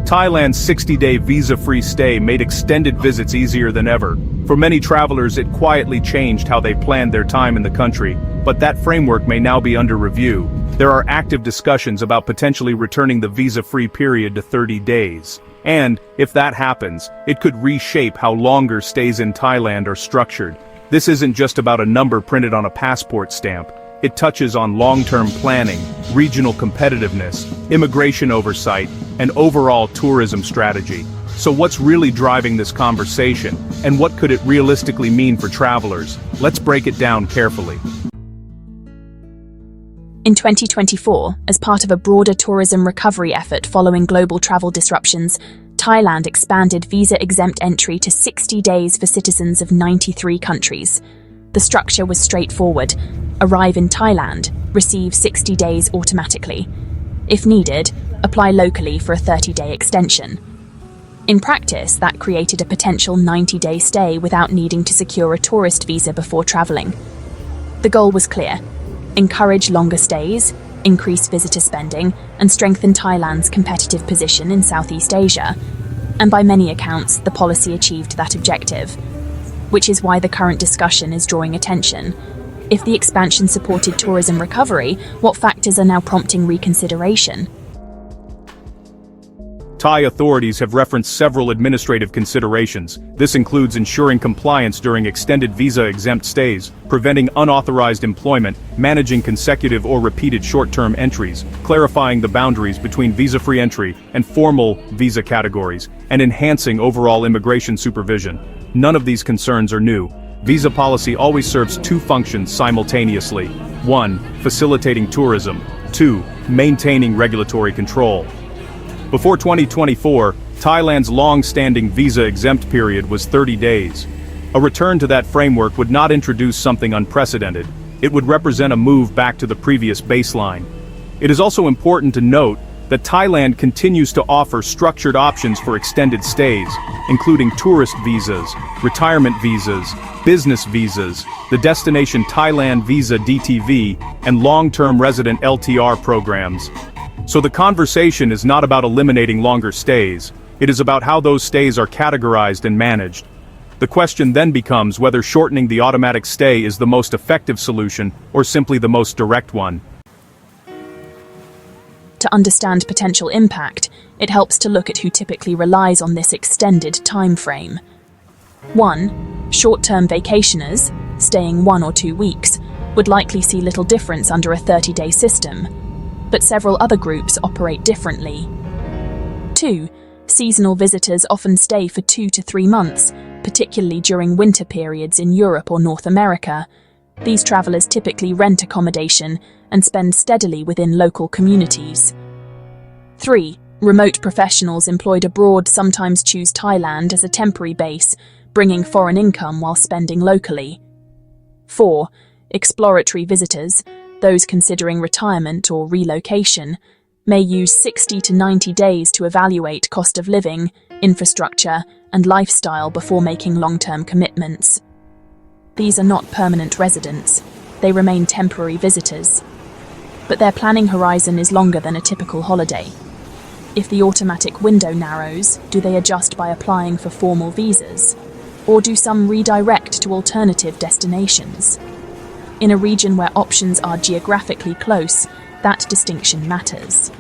Thailand's 60-day visa-free stay made extended visits easier than ever. For many travelers, it quietly changed how they planned their time in the country, but that framework may now be under review. There are active discussions about potentially returning the visa-free period to 30 days. And, if that happens, it could reshape how longer stays in Thailand are structured. This isn't just about a number printed on a passport stamp. It touches on long-term planning, regional competitiveness, immigration oversight, and overall tourism strategy. So what's really driving this conversation, and what could it realistically mean for travelers? Let's break it down carefully. In 2024, as part of a broader tourism recovery effort following global travel disruptions, Thailand expanded visa-exempt entry to 60 days for citizens of 93 countries. The structure was straightforward. Arrive in Thailand, receive 60 days automatically. If needed, apply locally for a 30-day extension. In practice, that created a potential 90-day stay without needing to secure a tourist visa before traveling. The goal was clear: encourage longer stays, increase visitor spending, and strengthen Thailand's competitive position in Southeast Asia. And by many accounts, the policy achieved that objective, which is why the current discussion is drawing attention. If the expansion supported tourism recovery, what factors are now prompting reconsideration? Thai authorities have referenced several administrative considerations. This includes ensuring compliance during extended visa-exempt stays, preventing unauthorized employment, managing consecutive or repeated short-term entries, clarifying the boundaries between visa-free entry and formal visa categories, and enhancing overall immigration supervision. None of these concerns are new. Visa policy always serves two functions simultaneously. 1. Facilitating tourism. 2. Maintaining regulatory control. Before 2024, Thailand's long-standing visa-exempt period was 30 days. A return to that framework would not introduce something unprecedented. It would represent a move back to the previous baseline. It is also important to note that Thailand continues to offer structured options for extended stays, including tourist visas, retirement visas, business visas, the Destination Thailand Visa (DTV), and long-term resident LTR programs. So the conversation is not about eliminating longer stays, it is about how those stays are categorized and managed. The question then becomes whether shortening the automatic stay is the most effective solution or simply the most direct one. To understand potential impact, it helps to look at who typically relies on this extended time frame. 1. Short-term vacationers, staying 1 or 2 weeks, would likely see little difference under a 30-day system, but several other groups operate differently. 2. Seasonal visitors often stay for 2 to 3 months, particularly during winter periods in Europe or North America. These travelers typically rent accommodation and spend steadily within local communities. 3. Remote professionals employed abroad sometimes choose Thailand as a temporary base, bringing foreign income while spending locally. 4. Exploratory visitors, those considering retirement or relocation, may use 60 to 90 days to evaluate cost of living, infrastructure, and lifestyle before making long-term commitments. These are not permanent residents, they remain temporary visitors. But their planning horizon is longer than a typical holiday. If the automatic window narrows, do they adjust by applying for formal visas? Or do some redirect to alternative destinations? In a region where options are geographically close, that distinction matters.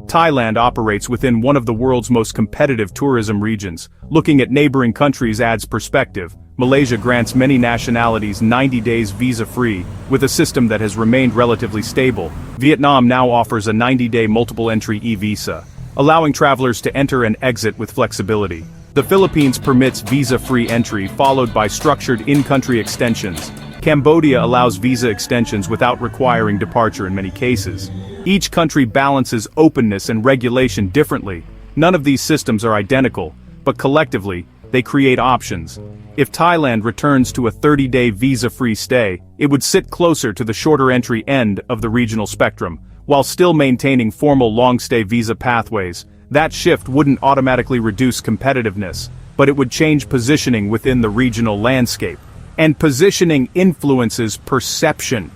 Thailand operates within one of the world's most competitive tourism regions. Looking at neighboring countries adds perspective. Malaysia grants many nationalities 90 days visa-free, with a system that has remained relatively stable. Vietnam now offers a 90-day multiple-entry e-visa, allowing travelers to enter and exit with flexibility. The Philippines permits visa-free entry followed by structured in-country extensions. Cambodia allows visa extensions without requiring departure in many cases. Each country balances openness and regulation differently. None of these systems are identical, but collectively, they create options. If Thailand returns to a 30-day visa-free stay, it would sit closer to the shorter entry end of the regional spectrum, while still maintaining formal long-stay visa pathways. That shift wouldn't automatically reduce competitiveness, but it would change positioning within the regional landscape. And positioning influences perception.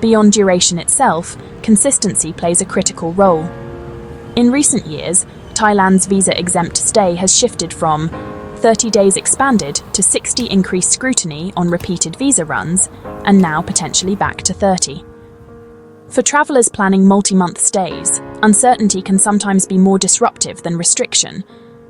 Beyond duration itself, consistency plays a critical role. In recent years, Thailand's visa-exempt stay has shifted from 30 days expanded to 60 increased scrutiny on repeated visa runs, and now potentially back to 30. For travellers planning multi-month stays, uncertainty can sometimes be more disruptive than restriction.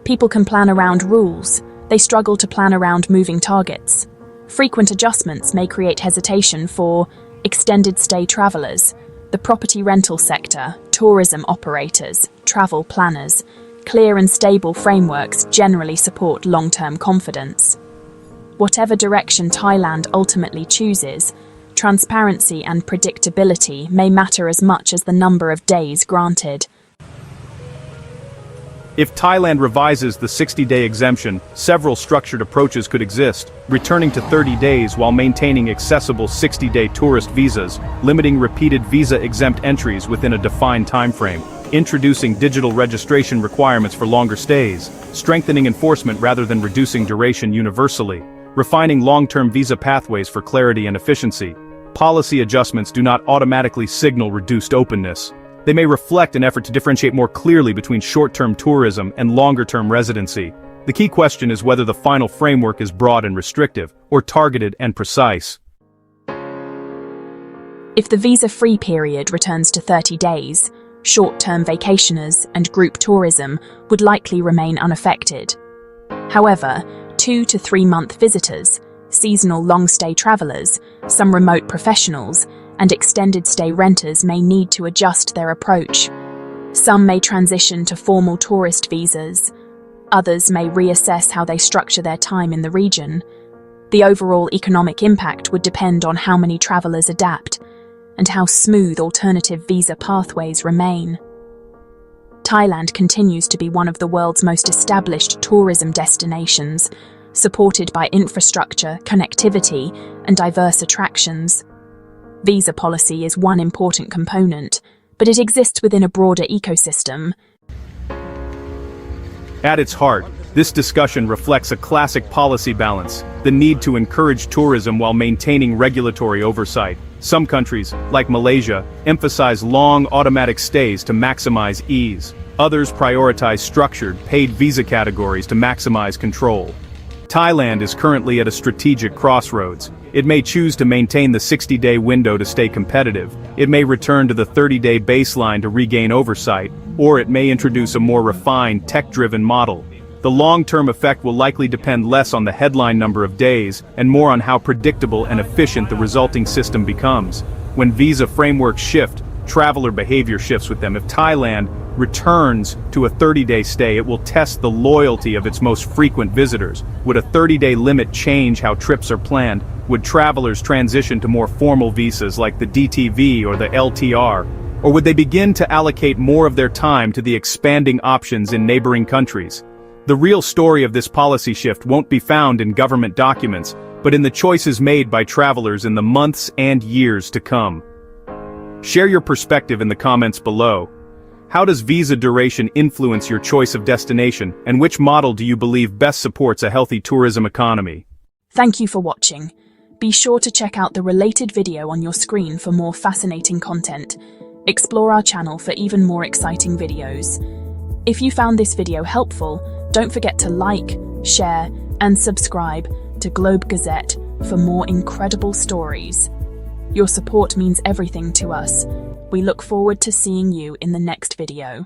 People can plan around rules. They struggle to plan around moving targets. Frequent adjustments may create hesitation for extended stay travellers, the property rental sector, tourism operators, travel planners. Clear and stable frameworks generally support long-term confidence. Whatever direction Thailand ultimately chooses, transparency and predictability may matter as much as the number of days granted. If Thailand revises the 60-day exemption, several structured approaches could exist, returning to 30 days while maintaining accessible 60-day tourist visas, limiting repeated visa-exempt entries within a defined timeframe, introducing digital registration requirements for longer stays, strengthening enforcement rather than reducing duration universally, refining long-term visa pathways for clarity and efficiency. Policy adjustments do not automatically signal reduced openness. They may reflect an effort to differentiate more clearly between short-term tourism and longer-term residency. The key question is whether the final framework is broad and restrictive, or targeted and precise. If the visa-free period returns to 30 days, short-term vacationers and group tourism would likely remain unaffected. However, 2 to 3 month visitors, seasonal long-stay travellers, some remote professionals, and extended stay renters may need to adjust their approach. Some may transition to formal tourist visas. Others may reassess how they structure their time in the region. The overall economic impact would depend on how many travellers adapt and how smooth alternative visa pathways remain. Thailand continues to be one of the world's most established tourism destinations, supported by infrastructure, connectivity, and diverse attractions. Visa policy is one important component, but it exists within a broader ecosystem. At its heart, this discussion reflects a classic policy balance, the need to encourage tourism while maintaining regulatory oversight. Some countries, like Malaysia, emphasize long automatic stays to maximize ease. Others prioritize structured, paid visa categories to maximize control. Thailand is currently at a strategic crossroads. It may choose to maintain the 60-day window to stay competitive. It may return to the 30-day baseline to regain oversight, or it may introduce a more refined, tech-driven model. The long-term effect will likely depend less on the headline number of days and more on how predictable and efficient the resulting system becomes. When visa frameworks shift, traveler behavior shifts with them. If Thailand returns to a 30-day stay, it will test the loyalty of its most frequent visitors. Would a 30-day limit change how trips are planned? Would travelers transition to more formal visas like the DTV or the LTR? Or would they begin to allocate more of their time to the expanding options in neighboring countries? The real story of this policy shift won't be found in government documents, but in the choices made by travelers in the months and years to come. Share your perspective in the comments below. How does visa duration influence your choice of destination, and which model do you believe best supports a healthy tourism economy? Thank you for watching. Be sure to check out the related video on your screen for more fascinating content. Explore our channel for even more exciting videos. If you found this video helpful, don't forget to like, share, and subscribe to GlobeGazette for more incredible stories. Your support means everything to us. We look forward to seeing you in the next video.